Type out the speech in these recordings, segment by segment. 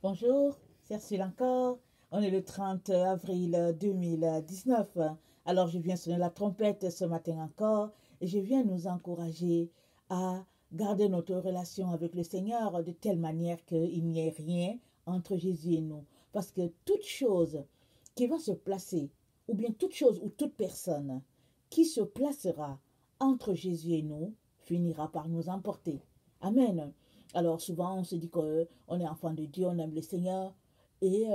Bonjour, c'est Ursule encore. On est le 30 avril 2019. Alors je viens sonner la trompette ce matin encore et je viens nous encourager à garder notre relation avec le Seigneur de telle manière qu'il n'y ait rien entre Jésus et nous. Parce que toute chose qui va se placer, ou bien toute chose ou toute personne qui se placera entre Jésus et nous, finira par nous emporter. Amen. Alors souvent, on se dit qu'on est enfant de Dieu, on aime le Seigneur, et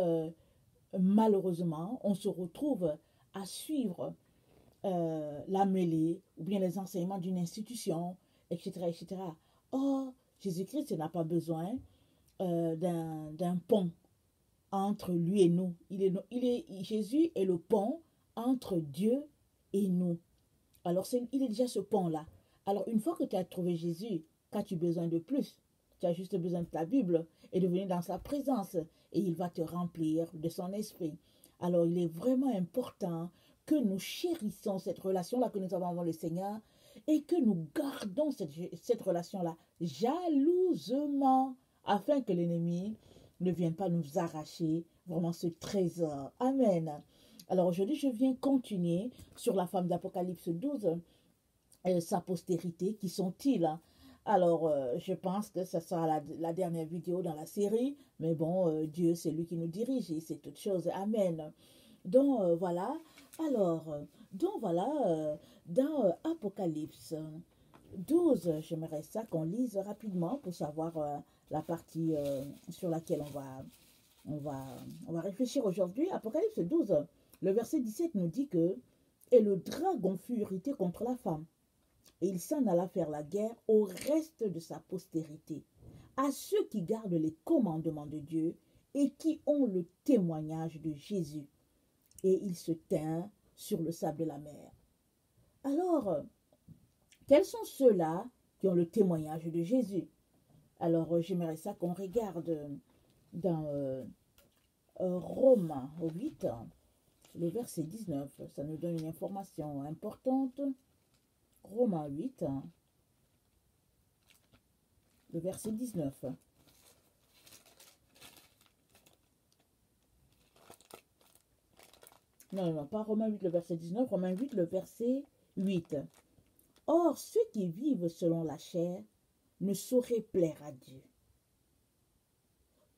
malheureusement, on se retrouve à suivre la mêlée ou bien les enseignements d'une institution, etc., etc. Or, Jésus-Christ n'a pas besoin d'un pont entre lui et nous. Jésus est le pont entre Dieu et nous. Alors, il est déjà ce pont-là. Alors, une fois que tu as trouvé Jésus, qu'as-tu besoin de plus? Tu as juste besoin de ta Bible et de venir dans sa présence et il va te remplir de son esprit. Alors, il est vraiment important que nous chérissions cette relation-là que nous avons avec le Seigneur et que nous gardons cette relation-là jalousement afin que l'ennemi ne vienne pas nous arracher vraiment ce trésor. Amen. Alors aujourd'hui, je viens continuer sur la femme d'Apocalypse 12, sa postérité, qui sont-ils? Alors, je pense que ce sera la dernière vidéo dans la série, mais bon, Dieu, c'est lui qui nous dirige et c'est toute chose. Amen. Donc, voilà. Alors, dans Apocalypse 12, j'aimerais ça qu'on lise rapidement pour savoir la partie sur laquelle on va, on va réfléchir aujourd'hui. Apocalypse 12, le verset 17 nous dit que et le dragon fut irrité contre la femme, et il s'en alla faire la guerre au reste de sa postérité, à ceux qui gardent les commandements de Dieu et qui ont le témoignage de Jésus. Et il se tint sur le sable de la mer. Alors, quels sont ceux-là qui ont le témoignage de Jésus? Alors, j'aimerais ça qu'on regarde dans Romains 8, le verset 19. Ça nous donne une information importante. Romains 8, le verset 19. Non, non, non, pas Romains 8, le verset 19, Romains 8, le verset 8. Or, ceux qui vivent selon la chair ne sauraient plaire à Dieu.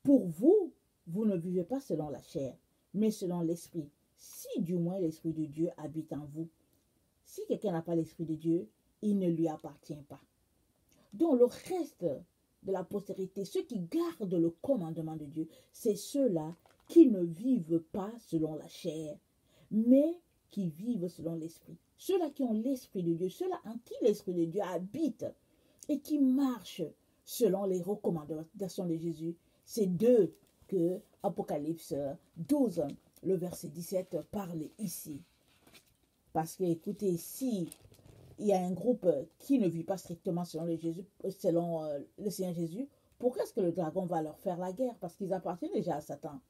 Pour vous, vous ne vivez pas selon la chair, mais selon l'esprit, si du moins l'esprit de Dieu habite en vous. Si quelqu'un n'a pas l'esprit de Dieu, il ne lui appartient pas. Donc le reste de la postérité, ceux qui gardent le commandement de Dieu, c'est ceux-là qui ne vivent pas selon la chair, mais qui vivent selon l'esprit. Ceux-là qui ont l'esprit de Dieu, ceux-là en qui l'esprit de Dieu habite et qui marchent selon les recommandations de Jésus, c'est d'eux que Apocalypse 12, le verset 17, parle ici. Parce que, écoutez, si il y a un groupe qui ne vit pas strictement selon le Seigneur Jésus, pourquoi est-ce que le dragon va leur faire la guerre? Parce qu'ils appartiennent déjà à Satan.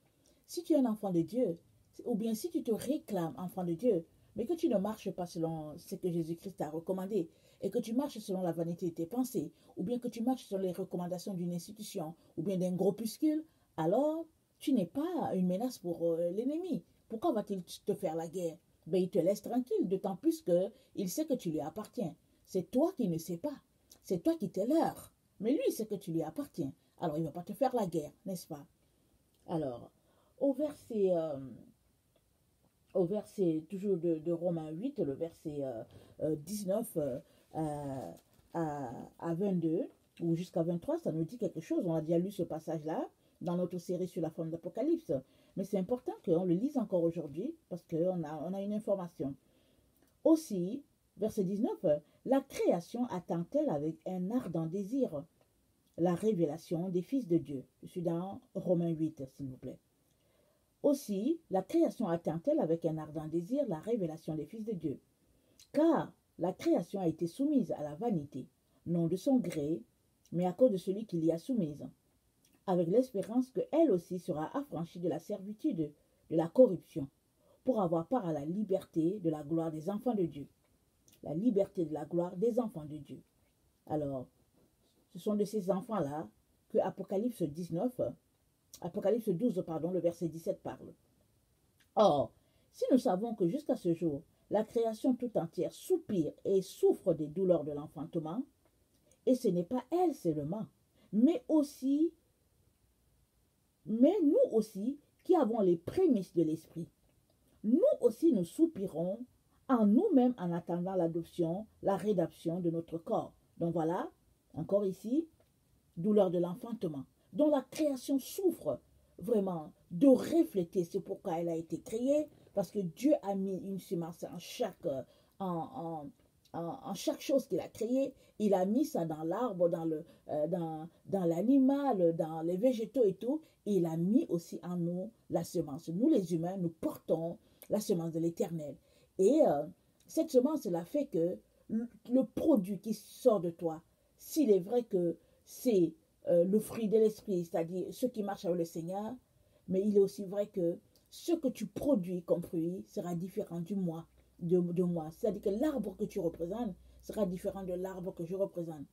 Si tu es un enfant de Dieu, ou bien si tu te réclames enfant de Dieu, mais que tu ne marches pas selon ce que Jésus-Christ t'a recommandé, et que tu marches selon la vanité de tes pensées, ou bien que tu marches selon les recommandations d'une institution, ou bien d'un groupuscule, alors tu n'es pas une menace pour l'ennemi. Pourquoi va-t-il te faire la guerre? Ben, il te laisse tranquille, d'autant plus qu'il sait que tu lui appartiens. C'est toi qui ne sais pas. C'est toi qui t'es l'heure. Mais lui, il sait que tu lui appartiens. Alors, il ne va pas te faire la guerre, n'est-ce pas? Alors, au verset, euh, au verset toujours de Romains 8, le verset 19 à 22, ou jusqu'à 23, ça nous dit quelque chose. On a déjà lu ce passage-là dans notre série sur la forme d'Apocalypse. Mais c'est important qu'on le lise encore aujourd'hui parce on a une information. Aussi, verset 19, la création attend-elle avec un ardent désir la révélation des fils de Dieu? Je suis dans Romains 8, s'il vous plaît. Aussi, la création attend-elle avec un ardent désir la révélation des fils de Dieu? Car la création a été soumise à la vanité, non de son gré, mais à cause de celui qui l'y a soumise, avec l'espérance qu'elle aussi sera affranchie de la servitude, de la corruption, pour avoir part à la liberté de la gloire des enfants de Dieu. La liberté de la gloire des enfants de Dieu. Alors, ce sont de ces enfants-là que Apocalypse 19 Apocalypse 12, pardon, le verset 17 parle. Or, si nous savons que jusqu'à ce jour, la création tout entière soupire et souffre des douleurs de l'enfantement, et ce n'est pas elle seulement, mais nous aussi qui avons les prémices de l'esprit. Nous aussi nous soupirons en nous-mêmes en attendant l'adoption, la rédemption de notre corps. Donc voilà, encore ici, douleur de l'enfantement, dont la création souffre vraiment de refléter ce pourquoi elle a été créée, parce que Dieu a mis une semence en, en chaque chose qu'il a créée. Il a mis ça dans l'arbre, dans l'animal, dans les végétaux et tout. Et il a mis aussi en nous la semence. Nous les humains, nous portons la semence de l'Éternel. Et cette semence, elle a fait que le produit qui sort de toi, s'il est vrai que c'est le fruit de l'esprit, c'est-à-dire ce qui marche avec le Seigneur, mais il est aussi vrai que ce que tu produis comme fruit sera différent de moi. C'est-à-dire que l'arbre que tu représentes sera différent de l'arbre que je représente.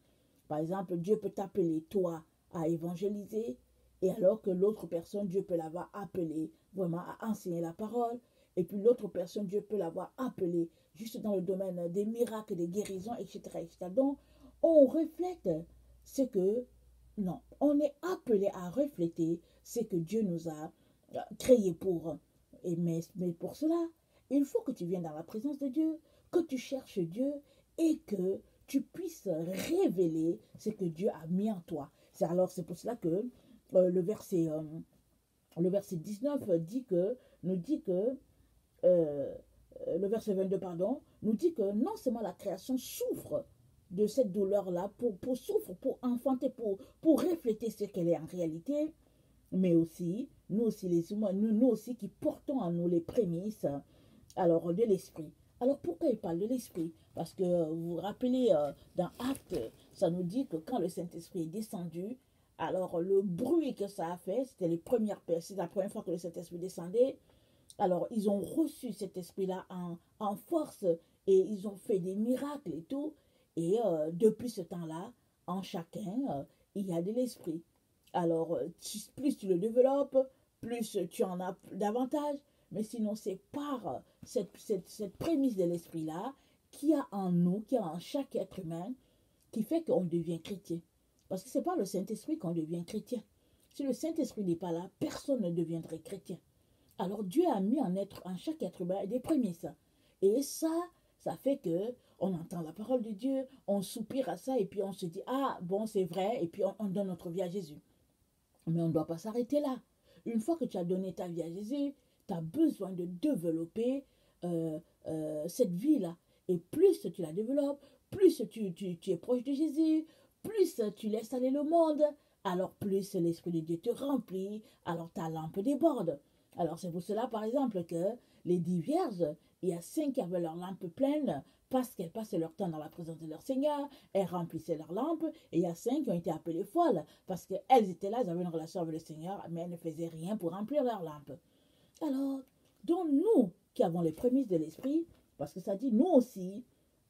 Par exemple, Dieu peut t'appeler, toi, à évangéliser, et alors que l'autre personne, Dieu peut l'avoir appelé vraiment à enseigner la parole, et puis l'autre personne, Dieu peut l'avoir appelé juste dans le domaine des miracles, des guérisons, etc. etc. Donc, on reflète ce que, non, on est appelé à refléter ce que Dieu nous a créé pour. Mais pour cela, il faut que tu viennes dans la présence de Dieu, que tu cherches Dieu et que tu puisses révéler ce que Dieu a mis en toi. C'est pour cela que le verset 19 nous dit que le verset 22, pardon, nous dit que non seulement la création souffre de cette douleur-là, souffre, pour enfanter, pour refléter ce qu'elle est en réalité, mais aussi, nous aussi les humains, nous aussi qui portons en nous les prémices, alors de l'esprit. Alors pourquoi il parle de l'esprit? Parce que vous vous rappelez, dans Actes, ça nous dit que quand le Saint-Esprit est descendu, alors le bruit que ça a fait, c'est la première fois que le Saint-Esprit descendait. Alors ils ont reçu cet esprit-là en force et ils ont fait des miracles et tout. Et depuis ce temps-là, en chacun, il y a de l'esprit. Alors, plus tu le développes, plus tu en as davantage. Mais sinon, c'est par cette prémisse de l'esprit-là qu'il y a en nous, qu'il y a en chaque être humain, qui fait qu'on devient chrétien. Parce que ce n'est pas le Saint-Esprit qu'on devient chrétien. Si le Saint-Esprit n'est pas là, personne ne deviendrait chrétien. Alors Dieu a mis en chaque être humain des prémices. Et ça fait que on entend la parole de Dieu, on soupire à ça et puis on se dit, ah bon, c'est vrai, et puis on donne notre vie à Jésus. Mais on ne doit pas s'arrêter là. Une fois que tu as donné ta vie à Jésus, tu as besoin de développer cette vie-là. Et plus tu la développes, plus tu es proche de Jésus, plus tu laisses aller le monde, alors plus l'Esprit de Dieu te remplit, alors ta lampe déborde. Alors c'est pour cela, par exemple, que les 10 vierges, il y a 5 qui avaient leur lampe pleine parce qu'elles passaient leur temps dans la présence de leur Seigneur, elles remplissaient leur lampe, et il y a 5 qui ont été appelées folles parce qu'elles étaient là, elles avaient une relation avec le Seigneur, mais elles ne faisaient rien pour remplir leur lampe. Alors, donc nous qui avons les prémices de l'Esprit, parce que ça dit nous aussi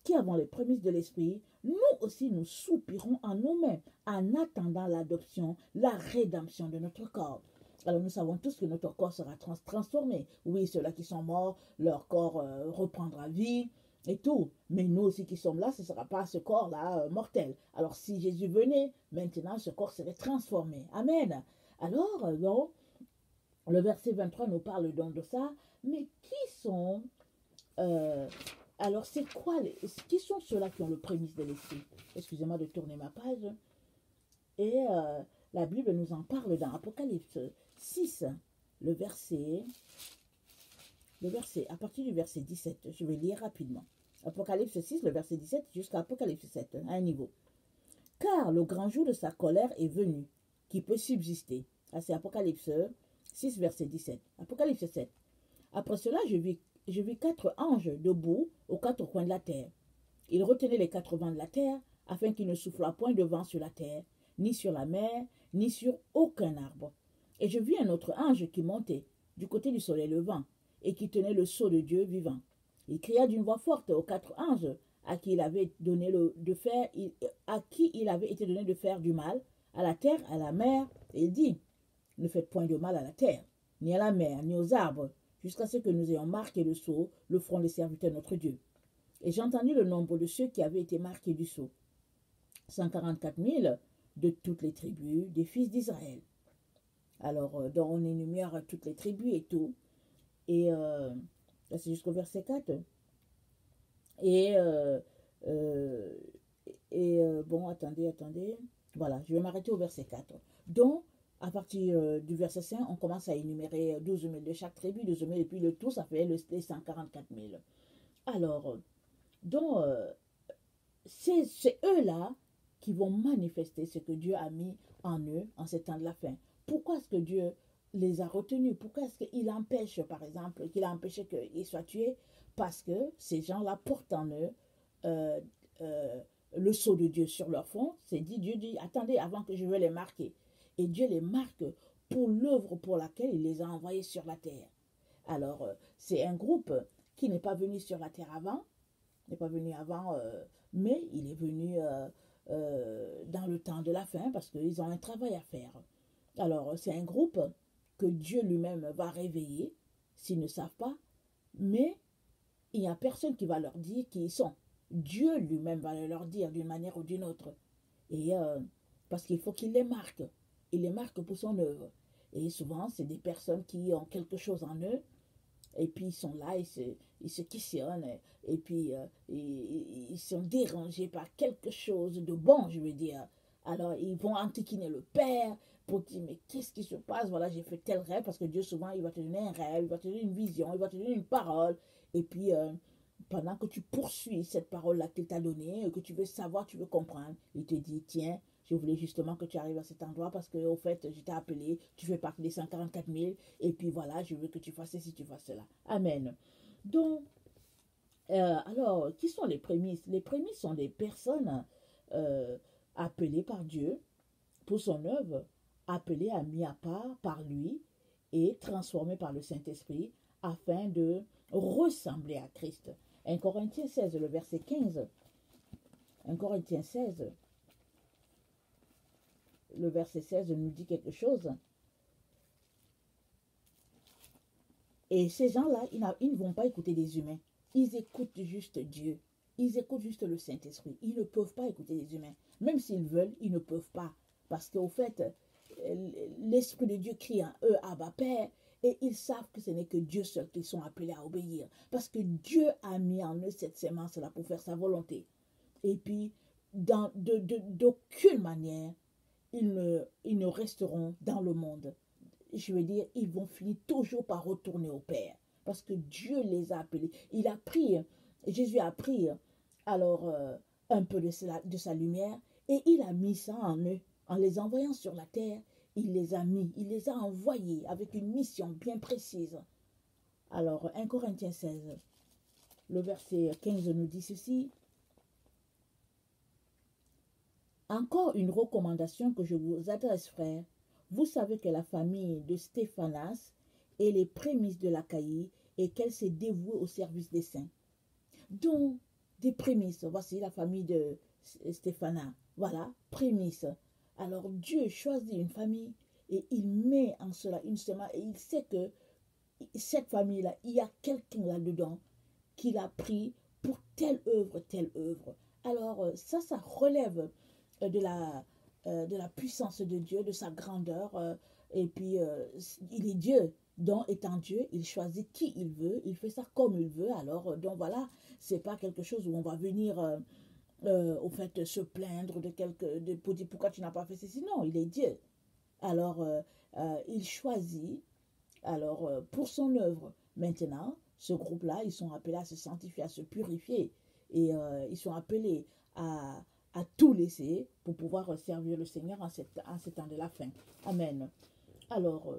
qui avons les prémices de l'Esprit, nous aussi nous soupirons en nous-mêmes en attendant l'adoption, la rédemption de notre corps. Alors nous savons tous que notre corps sera transformé. Oui, ceux-là qui sont morts, leur corps reprendra vie et tout. Mais nous aussi qui sommes là, ce ne sera pas ce corps-là mortel. Alors si Jésus venait, maintenant ce corps serait transformé. Amen. Alors, donc, le verset 23 nous parle donc de ça. Mais qui sont... alors c'est quoi qui sont ceux-là qui ont le prémisse de l'esprit? Excusez-moi de tourner ma page. Et la Bible nous en parle dans Apocalypse 6, le verset, à partir du verset 17, je vais lire rapidement. Apocalypse 6, le verset 17 jusqu'à Apocalypse 7, à un niveau. Car le grand jour de sa colère est venu, qui peut subsister. Ah, c'est Apocalypse 6, verset 17. Apocalypse 7. Après cela, je vis 4 anges debout aux 4 coins de la terre. Ils retenaient les 4 vents de la terre, afin qu'il ne soufflât point de vent sur la terre, ni sur la mer, ni sur aucun arbre. Et je vis un autre ange qui montait du côté du soleil levant, et qui tenait le sceau de Dieu vivant. Il cria d'une voix forte aux 4 anges à qui il avait donné à qui il avait été donné de faire du mal, à la terre, à la mer, et il dit, Ne faites point de mal à la terre, ni à la mer, ni aux arbres, jusqu'à ce que nous ayons marqué le sceau, le front des serviteurs de notre Dieu. Et j'ai entendu le nombre de ceux qui avaient été marqués du sceau. 144 000 de toutes les tribus des fils d'Israël. Alors, donc on énumère toutes les tribus et tout. Et là, c'est jusqu'au verset 4. Et, bon, attendez. Voilà, je vais m'arrêter au verset 4. Donc, à partir du verset 5, on commence à énumérer 12 000 de chaque tribu, 12 000, et puis le tout, ça fait les 144 000. Alors, donc, c'est eux-là qui vont manifester ce que Dieu a mis en eux en ces temps de la fin. Pourquoi est-ce que Dieu les a retenus? Pourquoi est-ce qu'il empêche, par exemple, qu'il a empêché qu'ils soient tués? Parce que ces gens-là portent en eux euh, le sceau de Dieu sur leur front. C'est dit, Dieu dit, attendez, avant que je vais les marquer. Et Dieu les marque pour l'œuvre pour laquelle il les a envoyés sur la terre. Alors, c'est un groupe qui n'est pas venu sur la terre avant, mais il est venu dans le temps de la fin parce qu'ils ont un travail à faire. Alors, c'est un groupe que Dieu lui-même va réveiller s'ils ne savent pas, mais il n'y a personne qui va leur dire qui ils sont. Dieu lui-même va leur dire d'une manière ou d'une autre. Et parce qu'il faut qu'il les marque. Il les marque pour son œuvre. Et souvent, c'est des personnes qui ont quelque chose en eux. Et puis, ils sont là, ils se questionnent. Et puis, ils sont dérangés par quelque chose de bon, je veux dire. Alors, ils vont enquiquiner le Père pour dire, mais qu'est-ce qui se passe? Voilà, j'ai fait tel rêve. Parce que Dieu, souvent, il va te donner un rêve, il va te donner une vision, il va te donner une parole. Et puis, pendant que tu poursuis cette parole-là qu'il t'a donnée, que tu veux savoir, tu veux comprendre, il te dit, tiens, je voulais justement que tu arrives à cet endroit parce que, au fait, je t'ai appelé, tu fais partie des 144 000, et puis voilà, je veux que tu fasses ceci, tu fasses cela. Amen. Donc, alors, qui sont les prémices? Les prémices sont des personnes appelées par Dieu pour son œuvre, appelées à mis à part par lui et transformées par le Saint-Esprit afin de ressembler à Christ. 1 Corinthiens 16, le verset 15. 1 Corinthiens 16, le verset 16 nous dit quelque chose. Et ces gens-là, ils ne vont pas écouter des humains. Ils écoutent juste Dieu. Ils écoutent juste le Saint-Esprit. Ils ne peuvent pas écouter des humains. Même s'ils veulent, ils ne peuvent pas. Parce qu'au fait, l'Esprit de Dieu crie en eux, Abba Père, et ils savent que ce n'est que Dieu seul qu'ils sont appelés à obéir. Parce que Dieu a mis en eux cette sémence-là pour faire sa volonté. Et puis, d'aucune manière, ils ne resteront dans le monde. Je veux dire, ils vont finir toujours par retourner au Père. Parce que Dieu les a appelés. Il a pris, Jésus a pris alors un peu de sa lumière et il a mis ça en eux. En les envoyant sur la terre, il les a mis, il les a envoyés avec une mission bien précise. Alors, 1 Corinthiens 16, le verset 15 nous dit ceci. Encore une recommandation que je vous adresse, frères. Vous savez que la famille de Stéphanas est les prémices de l'Achaïe et qu'elle s'est dévouée au service des saints. Donc, des prémices. Voici la famille de Stéphanas. Voilà, prémices. Alors, Dieu choisit une famille et il met en cela une semence et il sait que cette famille-là, il y a quelqu'un là-dedans qu'il a pris pour telle œuvre, telle œuvre. Alors, ça relève de la puissance de Dieu, de sa grandeur. Et puis, il est Dieu. Donc, étant Dieu, il choisit qui il veut. Il fait ça comme il veut. Alors, donc voilà, c'est pas quelque chose où on va venir, au fait, se plaindre pour dire pourquoi tu n'as pas fait ceci. Non, il est Dieu. Alors, il choisit alors pour son œuvre. Maintenant, ce groupe-là, ils sont appelés à se sanctifier, à se purifier. Et ils sont appelés à tout laisser pour pouvoir servir le Seigneur en ces temps de la fin. Amen. Alors,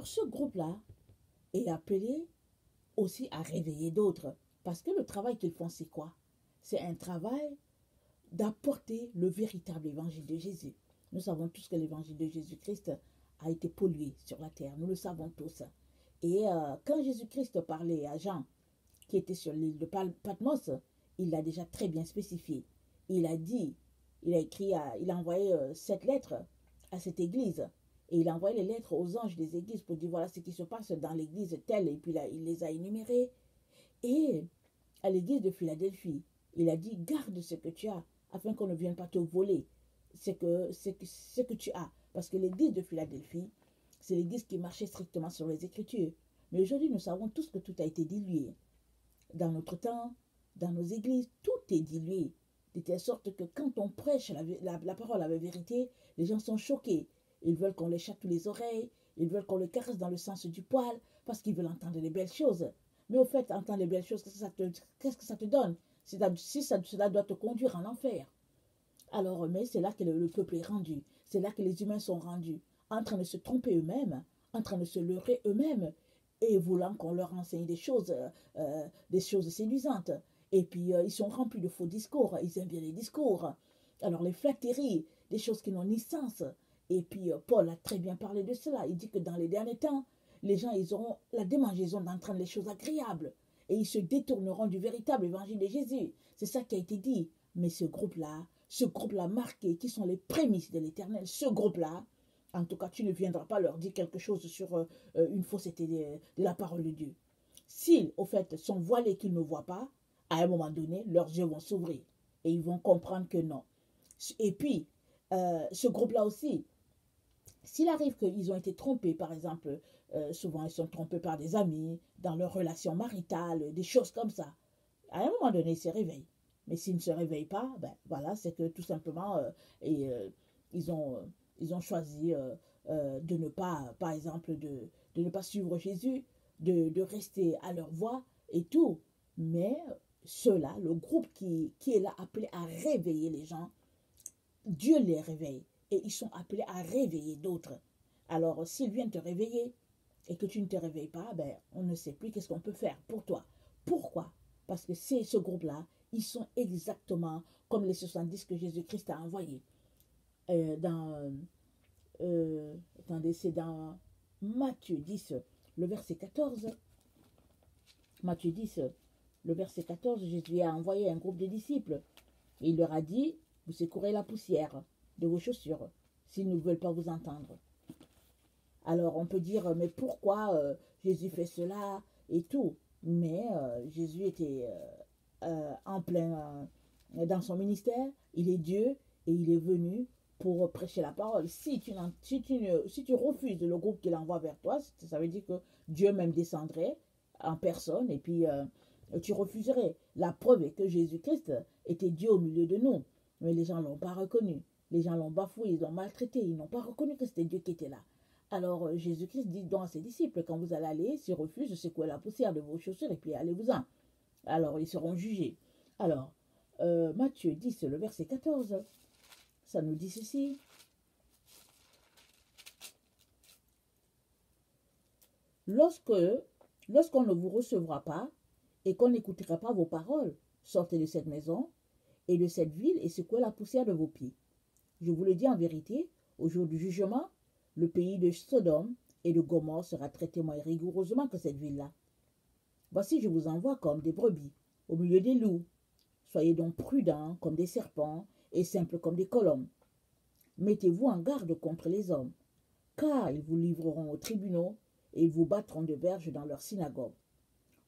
ce groupe-là est appelé aussi à réveiller d'autres. Parce que le travail qu'ils font, c'est quoi? C'est un travail d'apporter le véritable évangile de Jésus. Nous savons tous que l'évangile de Jésus-Christ a été pollué sur la terre. Nous le savons tous. Et quand Jésus-Christ parlait à Jean, qui était sur l'île de Patmos, il l'a déjà très bien spécifié. Il a dit, il a envoyé 7 lettres à cette église. Et il a envoyé les lettres aux anges des églises pour dire voilà ce qui se passe dans l'église telle. Et puis là, il les a énumérées. Et à l'église de Philadelphie, il a dit garde ce que tu as afin qu'on ne vienne pas te voler ce que tu as. Parce que l'église de Philadelphie, c'est l'église qui marchait strictement sur les Écritures. Mais aujourd'hui, nous savons tous que tout a été dilué. Dans notre temps, dans nos églises, tout est dilué. De telle sorte que quand on prêche la parole à la vérité, les gens sont choqués. Ils veulent qu'on les chatouille les oreilles, ils veulent qu'on les caresse dans le sens du poil, parce qu'ils veulent entendre les belles choses. Mais au fait, entendre les belles choses, qu'est-ce que ça te donne si cela doit te conduire en enfer. Alors, mais c'est là que le peuple est rendu. C'est là que les humains sont rendus, en train de se tromper eux-mêmes, en train de se leurrer eux-mêmes, et voulant qu'on leur enseigne des choses séduisantes. Et puis, ils sont remplis de faux discours. Ils aiment bien les discours. Alors, les flatteries, des choses qui n'ont ni sens. Et puis, Paul a très bien parlé de cela. Il dit que dans les derniers temps, les gens, ils auront la démangeaison d'entendre les choses agréables. Et ils se détourneront du véritable évangile de Jésus. C'est ça qui a été dit. Mais ce groupe-là marqué, qui sont les prémices de l'éternel, ce groupe-là, en tout cas, tu ne viendras pas leur dire quelque chose sur une fausseté de la parole de Dieu. S'ils, au fait, sont voilés qu'ils ne voient pas, à un moment donné, leurs yeux vont s'ouvrir et ils vont comprendre que non. Et puis, ce groupe-là aussi, s'il arrive qu'ils ont été trompés, par exemple, souvent ils sont trompés par des amis, dans leur relation maritale, des choses comme ça, à un moment donné, ils se réveillent. Mais s'ils ne se réveillent pas, ben voilà, c'est que tout simplement, ils ont choisi de ne pas, par exemple, de ne pas suivre Jésus, de rester à leur voie et tout. Mais ceux-là, le groupe qui est là appelé à réveiller les gens, Dieu les réveille et ils sont appelés à réveiller d'autres. Alors, s'ils viennent te réveiller et que tu ne te réveilles pas, ben, on ne sait plus qu'est-ce qu'on peut faire pour toi. Pourquoi? Parce que c'est ce groupe-là, ils sont exactement comme les 70 que Jésus-Christ a envoyés. Attendez, c'est dans Matthieu 10, le verset 14. Matthieu 10, le verset 14, Jésus a envoyé un groupe de disciples. Et il leur a dit, vous secourez la poussière de vos chaussures, s'ils ne veulent pas vous entendre. Alors on peut dire, mais pourquoi Jésus fait cela et tout? Mais Jésus était en plein dans son ministère, il est Dieu et il est venu pour prêcher la parole. Si tu refuses le groupe qu'il envoie vers toi, ça veut dire que Dieu même descendrait en personne et puis tu refuserais. La preuve est que Jésus-Christ était Dieu au milieu de nous. Mais les gens ne l'ont pas reconnu. Les gens l'ont bafoué, ils l'ont maltraité. Ils n'ont pas reconnu que c'était Dieu qui était là. Alors Jésus-Christ dit donc à ses disciples, quand vous allez aller, s'ils refusent, secouez la poussière de vos chaussures et puis allez-vous-en. Alors ils seront jugés. Alors, Matthieu 10, le verset 14, ça nous dit ceci. Lorsqu'on ne vous recevra pas et qu'on n'écoutera pas vos paroles, sortez de cette maison et de cette ville et secouez la poussière de vos pieds. Je vous le dis en vérité, au jour du jugement, le pays de Sodome et de Gomorrhe sera traité moins rigoureusement que cette ville-là. Voici, je vous envoie comme des brebis au milieu des loups. Soyez donc prudents comme des serpents et simples comme des colombes. Mettez-vous en garde contre les hommes, car ils vous livreront aux tribunaux et ils vous battront de verges dans leurs synagogues.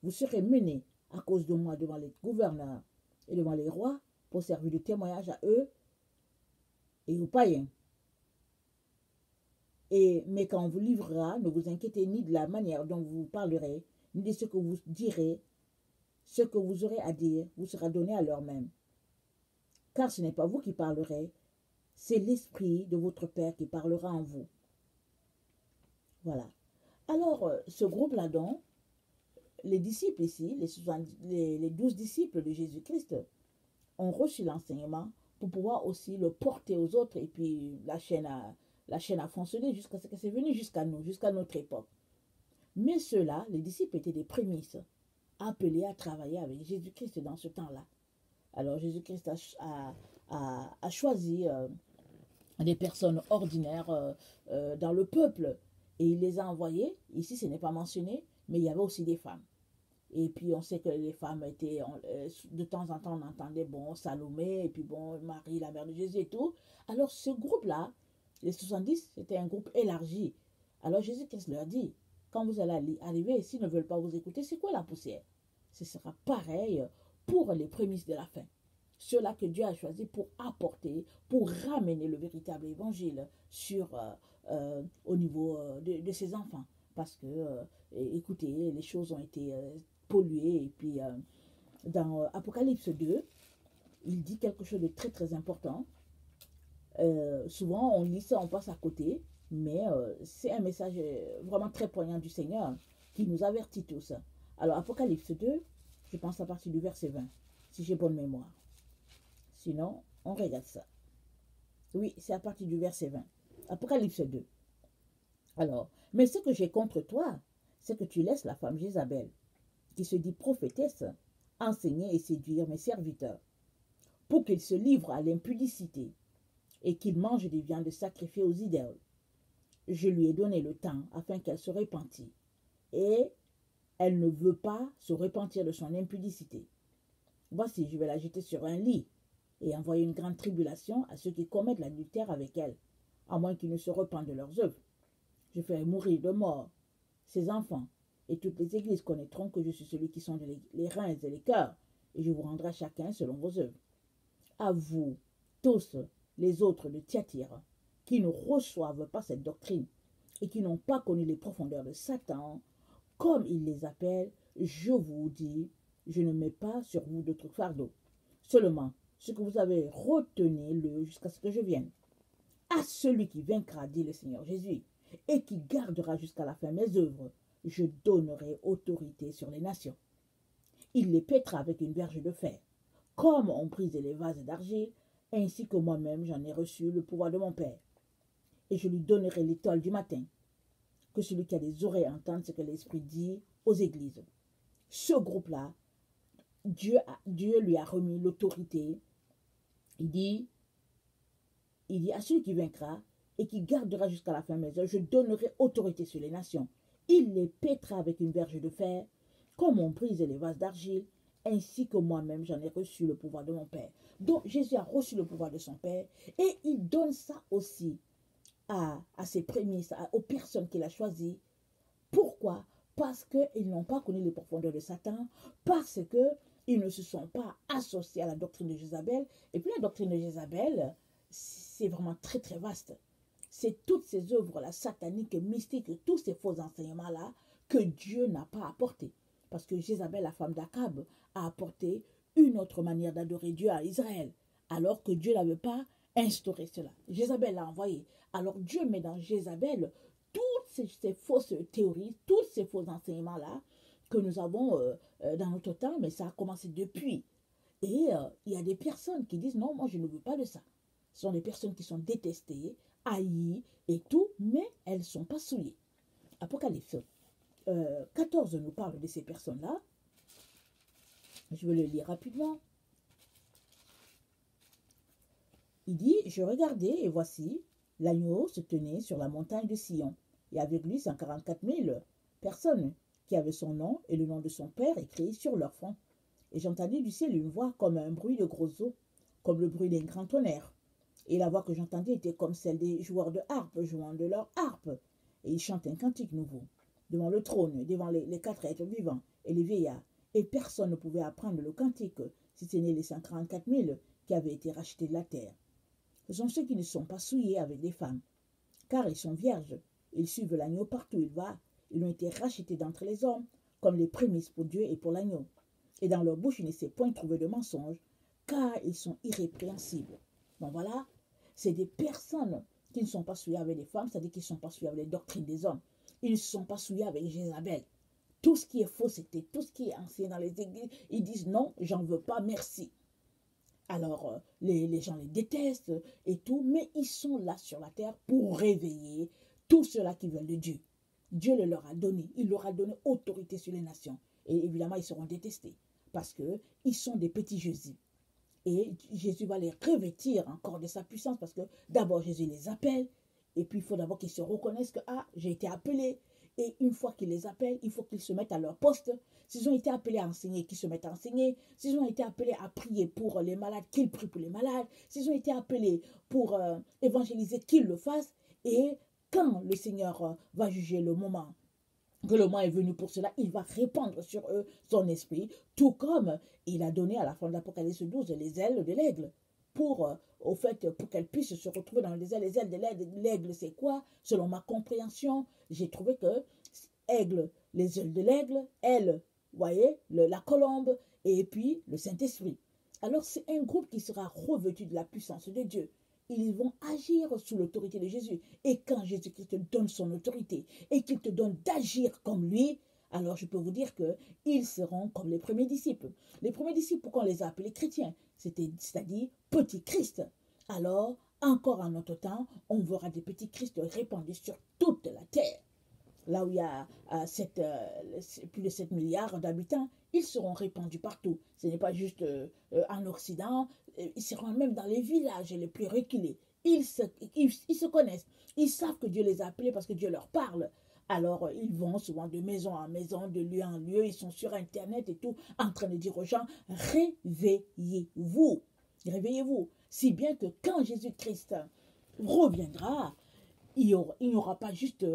Vous serez menés à cause de moi devant les gouverneurs et devant les rois pour servir de témoignage à eux et aux païens. Mais quand on vous livrera, ne vous inquiétez ni de la manière dont vous parlerez, ni de ce que vous direz. Ce que vous aurez à dire vous sera donné à l'heure même. Car ce n'est pas vous qui parlerez, c'est l'Esprit de votre Père qui parlera en vous. Voilà. Alors, ce groupe-là donc, les disciples ici, les 12 disciples de Jésus-Christ, ont reçu l'enseignement pour pouvoir aussi le porter aux autres. Et puis, la chaîne a fonctionné jusqu'à ce que c'est venu jusqu'à nous, jusqu'à notre époque. Mais ceux-là, les disciples étaient des prémices, appelés à travailler avec Jésus-Christ dans ce temps-là. Alors, Jésus-Christ a choisi des personnes ordinaires dans le peuple et il les a envoyés. Ici, ce n'est pas mentionné, mais il y avait aussi des femmes. Et puis on sait que les femmes étaient, de temps en temps on entendait, bon, Salomé, et puis bon, Marie, la mère de Jésus et tout. Alors ce groupe-là, les 70, c'était un groupe élargi. Alors Jésus, qu'est-ce qu'il leur dit? Quand vous allez arriver, s'ils ne veulent pas vous écouter, c'est quoi la poussière? Ce sera pareil pour les prémices de la fin. Ceux-là que Dieu a choisi pour apporter, pour ramener le véritable évangile au niveau de ses enfants. Parce que, écoutez, les choses ont été polluées. Et puis, dans Apocalypse 2, il dit quelque chose de très très important. Souvent, on lit ça, on passe à côté. Mais c'est un message vraiment très poignant du Seigneur qui nous avertit tous. Alors, Apocalypse 2, je pense à partir du verset 20, si j'ai bonne mémoire. Sinon, on regarde ça. Oui, c'est à partir du verset 20. Apocalypse 2. Alors, mais ce que j'ai contre toi, c'est que tu laisses la femme Jézabel, qui se dit prophétesse, enseigner et séduire mes serviteurs, pour qu'ils se livrent à l'impudicité et qu'ils mangent des viandes sacrifiées aux idôles. Je lui ai donné le temps afin qu'elle se repentît, et elle ne veut pas se repentir de son impudicité. Voici, je vais la jeter sur un lit et envoyer une grande tribulation à ceux qui commettent l'adultère avec elle, à moins qu'ils ne se repentent de leurs œuvres. Je ferai mourir de mort ses enfants, et toutes les églises connaîtront que je suis celui qui sonde les reins et les cœurs, et je vous rendrai chacun selon vos œuvres. À vous, tous les autres de Thyatire, qui ne reçoivent pas cette doctrine, et qui n'ont pas connu les profondeurs de Satan, comme il les appelle, je vous dis, je ne mets pas sur vous d'autres fardeaux. Seulement, ce que vous avez, retenez-le jusqu'à ce que je vienne. À celui qui vaincra, dit le Seigneur Jésus, et qui gardera jusqu'à la fin mes œuvres, je donnerai autorité sur les nations. Il les pètera avec une verge de fer, comme on brise les vases d'argile, ainsi que moi-même j'en ai reçu le pouvoir de mon Père. Et je lui donnerai l'étoile du matin. Que celui qui a des oreilles entende ce que l'Esprit dit aux églises. Ce groupe-là, Dieu lui a remis l'autorité. Il dit à celui qui vaincra et qui gardera jusqu'à la fin mes œuvres, je donnerai autorité sur les nations. Il les pètera avec une verge de fer, comme on brise les vases d'argile, ainsi que moi-même j'en ai reçu le pouvoir de mon Père. Donc Jésus a reçu le pouvoir de son Père et il donne ça aussi à ses prémices, aux personnes qu'il a choisies. Pourquoi? Parce qu'ils n'ont pas connu les profondeurs de Satan, parce qu'ils ne se sont pas associés à la doctrine de Jézabel. Et puis la doctrine de Jézabel, c'est vraiment très très vaste. C'est toutes ces œuvres-là, sataniques, mystiques, tous ces faux enseignements-là que Dieu n'a pas apportés. Parce que Jézabel, la femme d'Akab, a apporté une autre manière d'adorer Dieu à Israël, alors que Dieu n'avait pas instauré cela. Jézabel l'a envoyé. Alors Dieu met dans Jézabel toutes ces fausses théories, tous ces faux enseignements-là que nous avons dans notre temps, mais ça a commencé depuis. Et il y a des personnes qui disent non, moi je ne veux pas de ça. Ce sont des personnes qui sont détestées, haïes et tout, mais elles ne sont pas souillées. Apocalypse 14 nous parle de ces personnes-là. Je vais le lire rapidement. Il dit, je regardais et voici, l'agneau se tenait sur la montagne de Sion, et avec lui 144 000 personnes qui avaient son nom et le nom de son père écrit sur leur front. Et j'entendis du ciel une voix comme un bruit de grosses eaux, comme le bruit d'un grand tonnerre. Et la voix que j'entendais était comme celle des joueurs de harpe jouant de leur harpe. Et ils chantent un cantique nouveau, devant le trône, devant les 4 êtres vivants et les vieillards. Et personne ne pouvait apprendre le cantique, si ce n'est les 144 000 qui avaient été rachetés de la terre. Ce sont ceux qui ne sont pas souillés avec des femmes, car ils sont vierges. Ils suivent l'agneau partout où il va. Ils ont été rachetés d'entre les hommes, comme les prémices pour Dieu et pour l'agneau. Et dans leur bouche, il ne s'est point trouvé de mensonge, car ils sont irrépréhensibles. Donc voilà, c'est des personnes qui ne sont pas souillées avec les femmes, c'est-à-dire qu'ils ne sont pas souillés avec les doctrines des hommes. Ils ne sont pas souillés avec Jézabel. Tout ce qui est faux, c'était tout ce qui est ancien dans les églises. Ils disent non, j'en veux pas, merci. Alors, les gens les détestent et tout, mais ils sont là sur la terre pour réveiller tous ceux-là qui veulent de Dieu. Dieu le leur a donné. Il leur a donné autorité sur les nations. Et évidemment, ils seront détestés parce qu'ils sont des petits Jésus. Et Jésus va les revêtir encore de sa puissance parce que d'abord, Jésus les appelle. Et puis, il faut d'abord qu'ils se reconnaissent que, j'ai été appelé. Et une fois qu'il les appelle, il faut qu'ils se mettent à leur poste. s'ils ont été appelés à enseigner, qu'ils se mettent à enseigner, s'ils ont été appelés à prier pour les malades, qu'ils prient pour les malades, s'ils ont été appelés pour évangéliser, qu'ils le fassent, et quand le Seigneur va juger le moment, que le moment est venu pour cela, il va répandre sur eux son esprit, tout comme il a donné à la fin de l'Apocalypse 12 les ailes de l'aigle, pour, au fait, pour qu'elles puissent se retrouver dans les ailes de l'aigle. C'est quoi? Selon ma compréhension, j'ai trouvé que aigle, les ailes de l'aigle, elle, vous voyez, la colombe, et puis le Saint-Esprit. Alors c'est un groupe qui sera revêtu de la puissance de Dieu. Ils vont agir sous l'autorité de Jésus. Et quand Jésus-Christ te donne son autorité et qu'il te donne d'agir comme lui, alors je peux vous dire qu'ils seront comme les premiers disciples. Les premiers disciples, pourquoi on les a appelés chrétiens? C'est-à-dire petits Christ. Alors, encore en notre temps, on verra des petits Christ répandus sur toute la terre. Là où il y a plus de 7 milliards d'habitants, ils seront répandus partout. Ce n'est pas juste en Occident, ils seront même dans les villages les plus reculés. Ils se connaissent, ils savent que Dieu les a appelés parce que Dieu leur parle. Alors, ils vont souvent de maison en maison, de lieu en lieu, ils sont sur Internet et tout, en train de dire aux gens, réveillez-vous, réveillez-vous. Si bien que quand Jésus-Christ reviendra, il n'y aura pas juste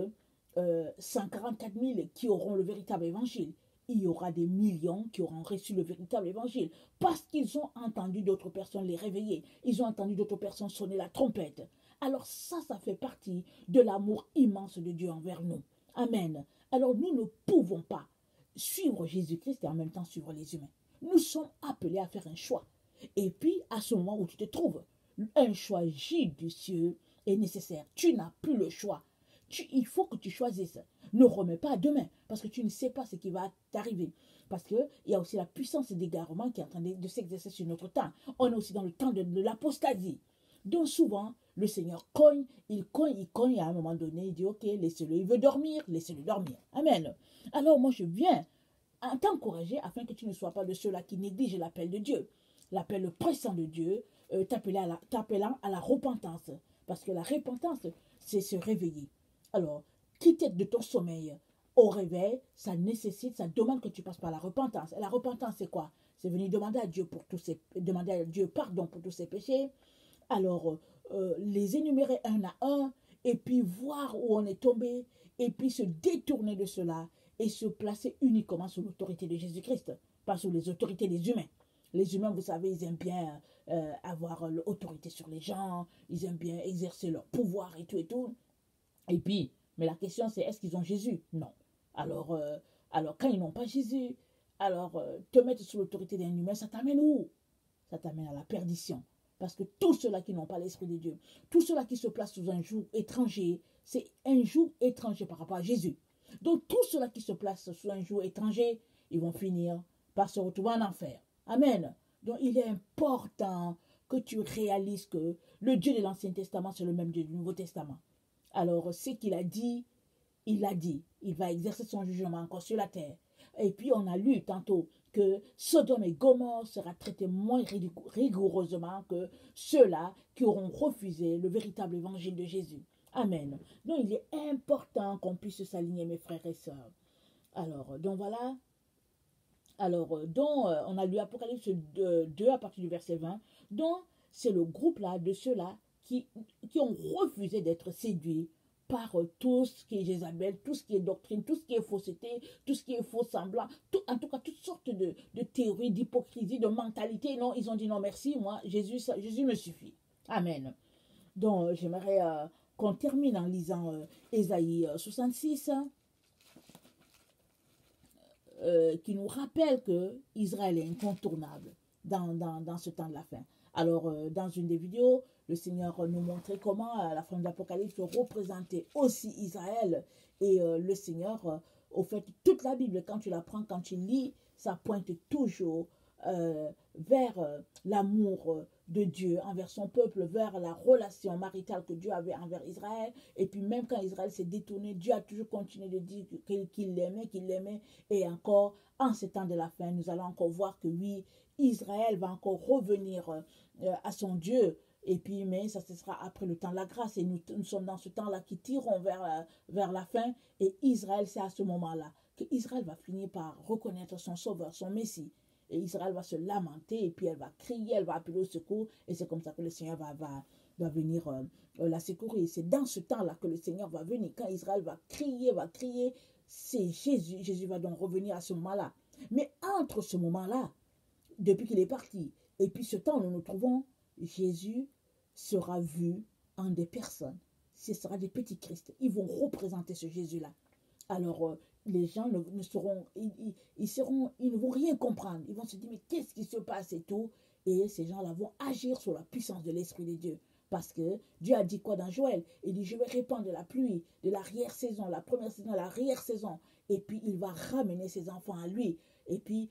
144 000 qui auront le véritable évangile. Il y aura des millions qui auront reçu le véritable évangile parce qu'ils ont entendu d'autres personnes les réveiller. Ils ont entendu d'autres personnes sonner la trompette. Alors ça fait partie de l'amour immense de Dieu envers nous. Amen. Alors nous ne pouvons pas suivre Jésus-Christ et en même temps suivre les humains. Nous sommes appelés à faire un choix. Et puis, à ce moment où tu te trouves, un choix judicieux est nécessaire. Tu n'as plus le choix. Il faut que tu choisisses. Ne remets pas à demain, parce que tu ne sais pas ce qui va t'arriver. Parce qu'il y a aussi la puissance d'égarement qui est en train de s'exercer sur notre temps. On est aussi dans le temps de l'apostasie. Donc souvent, le Seigneur cogne, et à un moment donné, il dit, ok, laissez-le, il veut dormir, laissez-le dormir. Amen. Alors moi, je viens t'encourager afin que tu ne sois pas de ceux-là qui négligent l'appel de Dieu. L'appel pressant de Dieu, t'appelant à la repentance. Parce que la repentance, c'est se réveiller. Alors, quitter de ton sommeil au réveil, ça demande que tu passes par la repentance. Et la repentance, c'est quoi? C'est venir demander à Dieu pardon pour tous ses péchés. Alors, les énumérer un à un, et puis voir où on est tombé, et puis se détourner de cela, et se placer uniquement sous l'autorité de Jésus-Christ, pas sous les autorités des humains. Les humains, vous savez, ils aiment bien avoir l'autorité sur les gens, ils aiment bien exercer leur pouvoir et tout et tout. Et puis, mais la question c'est, est-ce qu'ils ont Jésus? Non. Alors quand ils n'ont pas Jésus, alors te mettre sous l'autorité d'un humain, ça t'amène où? Ça t'amène à la perdition. Parce que tous ceux-là qui n'ont pas l'Esprit de Dieu, tous ceux-là qui se placent sous un joug étranger, c'est un joug étranger par rapport à Jésus. Donc tous ceux-là qui se placent sous un joug étranger, ils vont finir par se retrouver en enfer. Amen. Donc il est important que tu réalises que le Dieu de l'Ancien Testament, c'est le même Dieu du Nouveau Testament. Alors, ce qu'il a dit, il l'a dit. Il va exercer son jugement encore sur la terre. Et puis, on a lu tantôt que Sodome et Gomorrhe sera traité moins rigoureusement que ceux-là qui auront refusé le véritable évangile de Jésus. Amen. Donc, il est important qu'on puisse s'aligner, mes frères et sœurs. Alors, donc voilà. Alors, on a lu Apocalypse 2 à partir du verset 20. Donc, c'est le groupe-là de ceux-là qui ont refusé d'être séduits par tout ce qui est Jézabel, tout ce qui est doctrine, tout ce qui est fausseté, tout ce qui est faux semblant, en tout cas toutes sortes de théories, d'hypocrisie, de mentalité. Non, ils ont dit non merci, moi, Jésus me suffit. Amen. Donc, j'aimerais qu'on termine en lisant Ésaïe 66, qui nous rappelle que Israël est incontournable dans ce temps de la fin. Alors, dans une des vidéos, le Seigneur nous montrait comment, à la fin de l'Apocalypse, représentait aussi Israël. Et le Seigneur, au fait, toute la Bible, quand tu la prends, quand tu lis, ça pointe toujours vers l'amour de Dieu envers son peuple, vers la relation maritale que Dieu avait envers Israël. Et puis même quand Israël s'est détourné, Dieu a toujours continué de dire qu'il l'aimait. Et encore, en ces temps de la fin, nous allons encore voir que oui, Israël va encore revenir à son Dieu. Et puis, mais ça ce sera après le temps de la grâce. Et nous sommes dans ce temps-là qui tirons vers la fin. Et Israël, c'est à ce moment-là qu'Israël va finir par reconnaître son sauveur, son Messie. Et Israël va se lamenter, et puis elle va crier, elle va appeler au secours, et c'est comme ça que le Seigneur va venir la secourir. C'est dans ce temps-là que le Seigneur va venir. Quand Israël va crier, c'est Jésus. Jésus va donc revenir à ce moment-là. Mais entre ce moment-là, depuis qu'il est parti, et puis ce temps où nous nous trouvons, Jésus sera vu en des personnes. Ce sera des petits Christ. Ils vont représenter ce Jésus-là. Alors, les gens ne seront, ils ne vont rien comprendre. Ils vont se dire, mais qu'est-ce qui se passe et tout. Et ces gens-là vont agir sur la puissance de l'Esprit de Dieu. Parce que Dieu a dit quoi dans Joël? Il dit, je vais répandre de la pluie, de l'arrière-saison, la première saison, l'arrière-saison. Et puis, il va ramener ses enfants à lui. Et puis,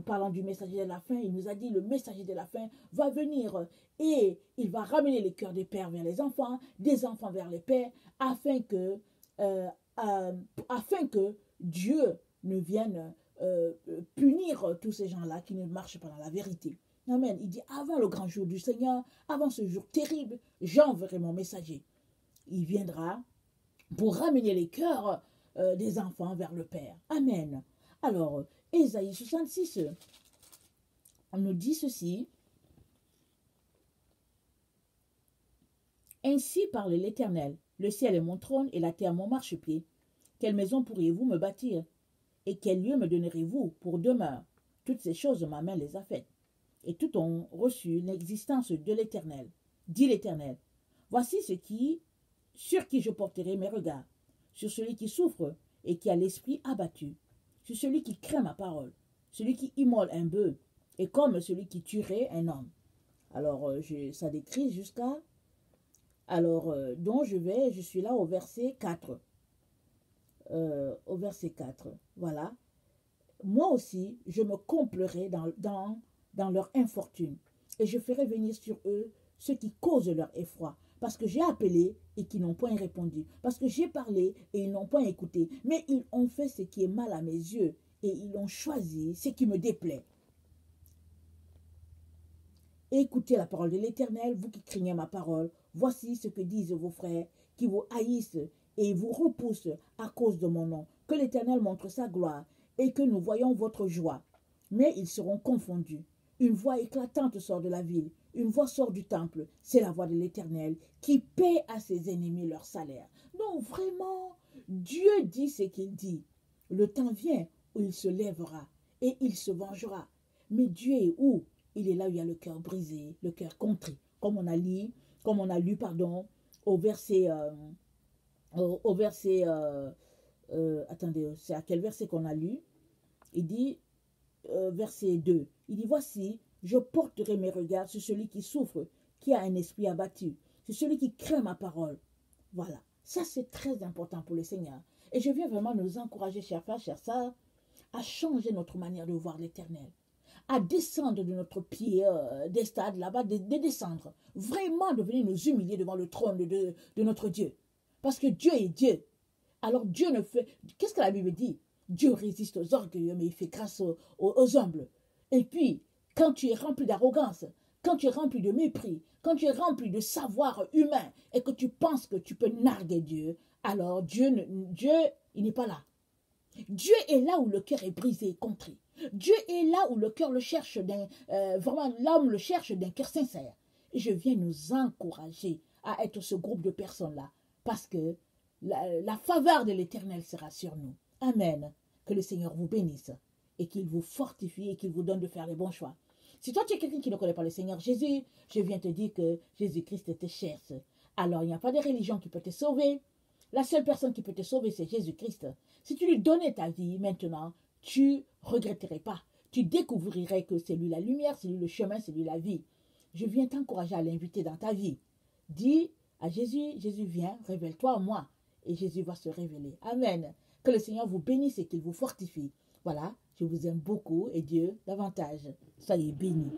parlant du messager de la fin, il nous a dit, le messager de la fin va venir et il va ramener les cœurs des pères vers les enfants, des enfants vers les pères, afin que Dieu ne vienne punir tous ces gens-là qui ne marchent pas dans la vérité. Amen. Il dit, avant le grand jour du Seigneur, avant ce jour terrible, j'enverrai mon messager. Il viendra pour ramener les cœurs des enfants vers le Père. Amen. Alors, Ésaïe 66, on nous dit ceci. Ainsi parle l'Éternel, le ciel est mon trône et la terre mon marchepied. Quelle maison pourriez-vous me bâtir? Et quel lieu me donnerez-vous pour demeure? Toutes ces choses, ma main les a faites. Et tout ont reçu l'existence de l'Éternel. Dit l'Éternel, voici sur qui je porterai mes regards, sur celui qui souffre et qui a l'esprit abattu, sur celui qui craint ma parole, celui qui immole un bœuf, et comme celui qui tuerait un homme. Alors, ça décrit jusqu'à... Alors, donc je suis là au verset 4. Au verset 4, voilà. Moi aussi, je me complerai dans leur infortune, et je ferai venir sur eux ceux qui causent leur effroi, parce que j'ai appelé et qu'ils n'ont point répondu, parce que j'ai parlé et ils n'ont point écouté, mais ils ont fait ce qui est mal à mes yeux, et ils ont choisi ce qui me déplaît. Écoutez la parole de l'Éternel, vous qui craignez ma parole. Voici ce que disent vos frères, qui vous haïssent et vous repoussent à cause de mon nom. Que l'Éternel montre sa gloire, et que nous voyons votre joie. Mais ils seront confondus. Une voix éclatante sort de la ville, une voix sort du temple. C'est la voix de l'Éternel qui paie à ses ennemis leur salaire. Donc vraiment, Dieu dit ce qu'il dit. Le temps vient où il se lèvera et il se vengera. Mais Dieu est où? Il est là où il y a le cœur brisé, le cœur contrit. Comme on a lu, au verset... attendez, c'est à quel verset qu'on a lu? Il dit, verset 2, il dit, voici, je porterai mes regards sur celui qui souffre, qui a un esprit abattu, sur celui qui craint ma parole. Voilà, ça c'est très important pour le Seigneur. Et je viens vraiment nous encourager, chers frères, chers sœurs, à changer notre manière de voir l'Éternel, à descendre de notre pied des stades là-bas, de descendre, vraiment de venir nous humilier devant le trône de notre Dieu. Parce que Dieu est Dieu. Alors Dieu ne fait... Qu'est-ce que la Bible dit? Dieu résiste aux orgueilleux, mais il fait grâce aux humbles. Et puis, quand tu es rempli d'arrogance, quand tu es rempli de mépris, quand tu es rempli de savoir humain, et que tu penses que tu peux narguer Dieu, alors Dieu, il n'est pas là. Dieu est là où le cœur est brisé et contrit. Dieu est là où le cœur le cherche, vraiment l'homme le cherche d'un cœur sincère. Et je viens nous encourager à être ce groupe de personnes-là, parce que la faveur de l'Éternel sera sur nous. Amen. Que le Seigneur vous bénisse et qu'il vous fortifie et qu'il vous donne de faire les bons choix. Si toi tu es quelqu'un qui ne connaît pas le Seigneur Jésus, je viens te dire que Jésus-Christ te cherche. Alors il n'y a pas de religion qui peut te sauver. La seule personne qui peut te sauver, c'est Jésus-Christ. Si tu lui donnais ta vie maintenant, tu regretterais pas. Tu découvrirais que c'est lui la lumière, c'est lui le chemin, c'est lui la vie. Je viens t'encourager à l'inviter dans ta vie. Dis à Jésus, Jésus viens, révèle-toi à moi. Et Jésus va se révéler. Amen. Que le Seigneur vous bénisse et qu'il vous fortifie. Voilà, je vous aime beaucoup et Dieu davantage. Soyez bénis.